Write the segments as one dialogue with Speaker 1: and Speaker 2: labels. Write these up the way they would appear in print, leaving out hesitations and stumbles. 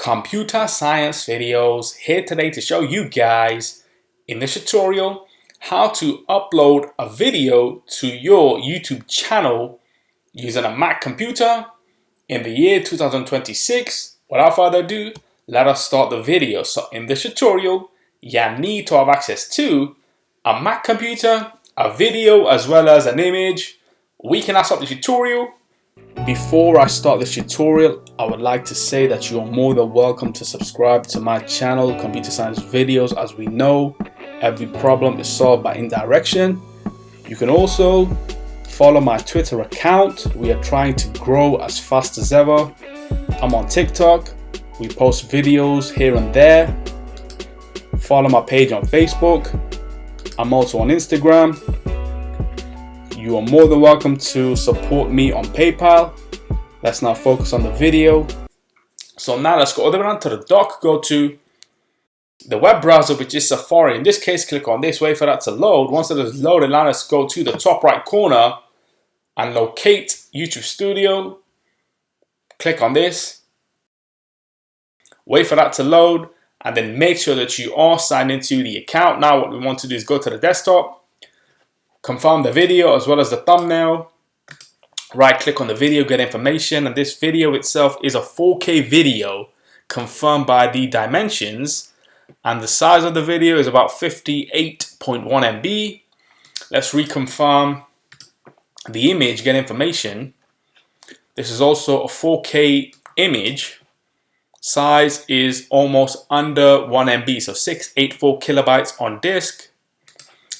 Speaker 1: Computer Science Videos here today to show you guys in this tutorial how to upload a video to your YouTube channel using a Mac computer in the year 2026. Without further ado, let us start the video. So in this tutorial, you need to have access to a Mac computer, a video as well as an image. We can now start the tutorial. Before I start this tutorial, I would like to say that you are more than welcome to subscribe to my channel, Computer Science Videos. As we know, every problem is solved by indirection. You can also follow my Twitter account. We are trying to grow as fast as ever. I'm on TikTok. We post videos here and there. Follow my page on Facebook. I'm also on Instagram. You are more than welcome to support me on PayPal. Let's now focus on the video. So now let's go all the way down to the dock. Go to the web browser, which is Safari. In this case, click on this, wait for that to load. Once it is loaded, now let's go to the top right corner and locate YouTube Studio. Click on this. Wait for that to load and then make sure that you are signed into the account. Now what we want to do is go to the desktop. Confirm the video as well as the thumbnail. Right click on the video, get information, and this video itself is a 4K video confirmed by the dimensions, and the size of the video is about 58.1 MB. Let's reconfirm the image, get information. This is also a 4K image. Size is almost under 1 MB, so 684 kilobytes on disk.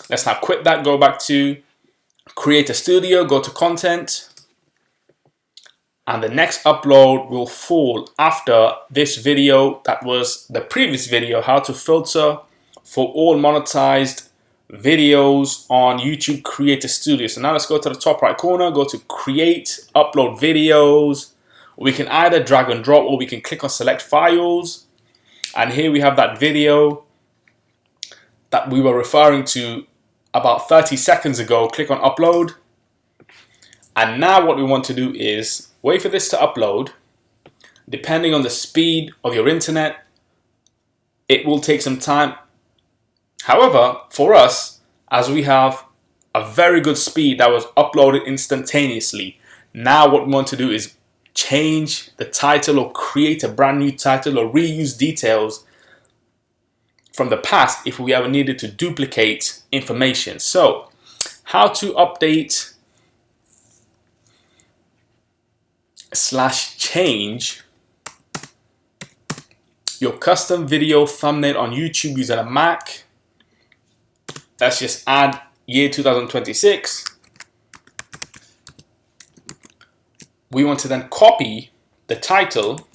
Speaker 1: Let's now quit that, go back to Create a Studio, go to Content, and the next upload will fall after this video. That was the previous video, how to filter for all monetized videos on YouTube Create a Studio. So now let's go to the top right corner, go to Create, Upload Videos. We can either drag and drop or we can click on Select Files. And here we have that video that we were referring to about 30 seconds ago. Click on upload, and now what we want to do is wait for this to upload. Depending on the speed of your internet, it will take some time. However, for us, as we have a very good speed that was uploaded instantaneously, now what we want to do is change the title or create a brand new title or reuse details from the past if we ever needed to duplicate information. So, how to update / change your custom video thumbnail on YouTube using a Mac. Let's just add year 2026. We want to then copy the title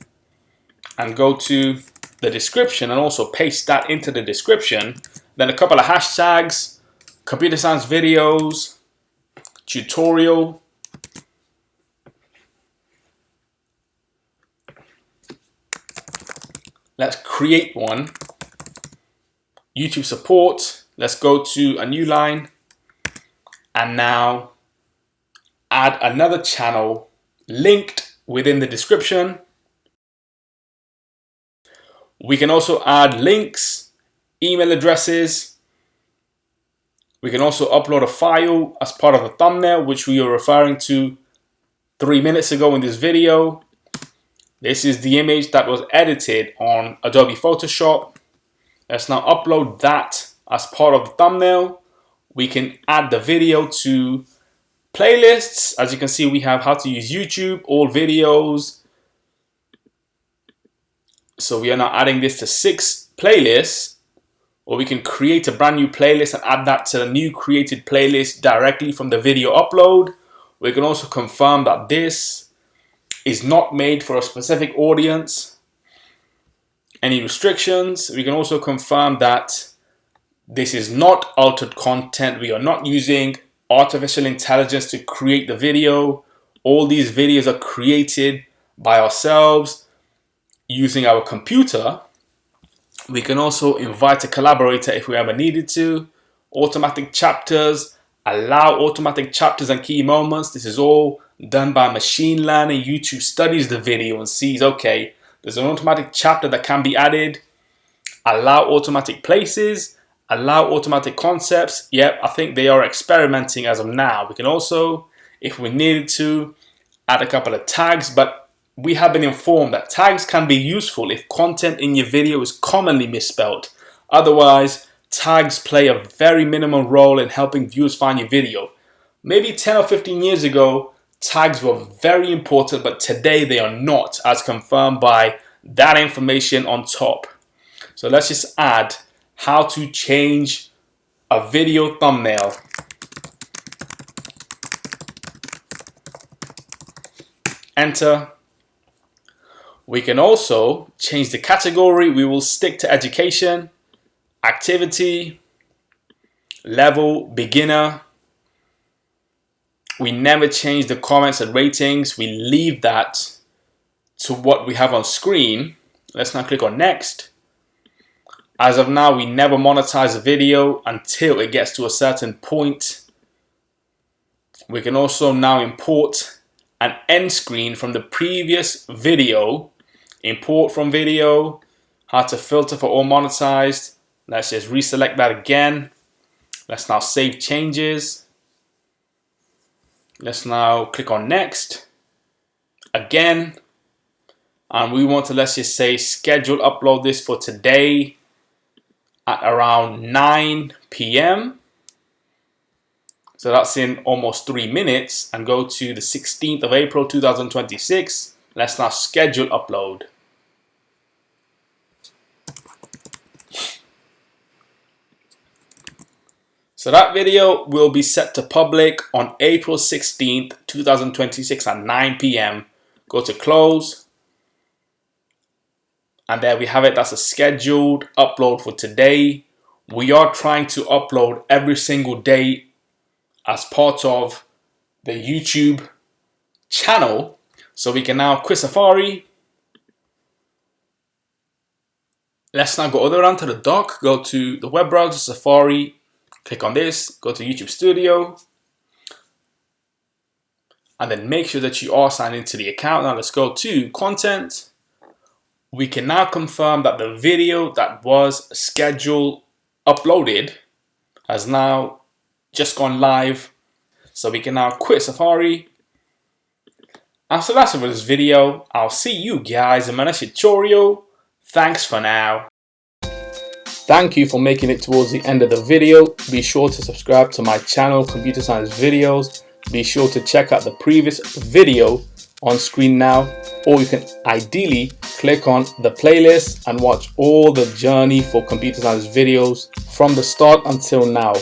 Speaker 1: and go to the description and also paste that into the description. Then a couple of hashtags, Computer Science Videos, tutorial. Let's create one. YouTube support. Let's go to a new line and now add another channel linked within the description. We can also add links, email addresses. We can also upload a file as part of the thumbnail, which we were referring to 3 minutes ago in this video. This is the image that was edited on Adobe Photoshop. Let's now upload that as part of the thumbnail. We can add the video to playlists. As you can see, we have how to use YouTube, all videos. So we are now adding this to 6 playlists, or we can create a brand new playlist and add that to the new created playlist directly from the video upload. We can also confirm that this is not made for a specific audience. Any restrictions? We can also confirm that this is not altered content. We are not using artificial intelligence to create the video. All these videos are created by ourselves using our computer. We can also invite a collaborator if we ever needed to. Automatic chapters, allow automatic chapters and key moments. This is all done by machine learning. YouTube studies the video and sees, okay, There's an automatic chapter that can be added. Allow automatic places. Allow automatic concepts. Yep, I think they are experimenting as of now. We can also, if we needed to, add a couple of tags, but we have been informed that tags can be useful if content in your video is commonly misspelled. Otherwise, tags play a very minimal role in helping viewers find your video. Maybe 10 or 15 years ago, tags were very important, but today they are not, as confirmed by that information on top. So let's just add how to change a video thumbnail. Enter. We can also change the category. We will stick to education, activity, level, beginner. We never change the comments and ratings. We leave that to what we have on screen. Let's now click on next. As of now, we never monetize a video until it gets to a certain point. We can also now import an end screen from the previous video. Import from video, how to filter for all monetized. Let's just reselect that again. Let's now save changes. Let's now click on next again. And we want to, let's just say, schedule upload this for today at around 9 p.m. So that's in almost 3 minutes, and go to the 16th of April 2026. Let's now schedule upload. So that video will be set to public on April 16th, 2026 at 9 p.m. Go to close. And there we have it. That's a scheduled upload for today. We are trying to upload every single day as part of the YouTube channel. So we can now quit Safari. Let's now go all the way around to the dock. Go to the web browser, Safari. Click on this. Go to YouTube Studio. And then make sure that you are signed into the account. Now let's go to content. We can now confirm that the video that was scheduled uploaded has now just gone live. So we can now quit Safari. And so that's it for this video. I'll see you guys in my next tutorial. Thanks for now. Thank you for making it towards the end of the video. Be sure to subscribe to my channel, Computer Science Videos. Be sure to check out the previous video on screen now, or you can ideally click on the playlist and watch all the journey for Computer Science videos from the start until now.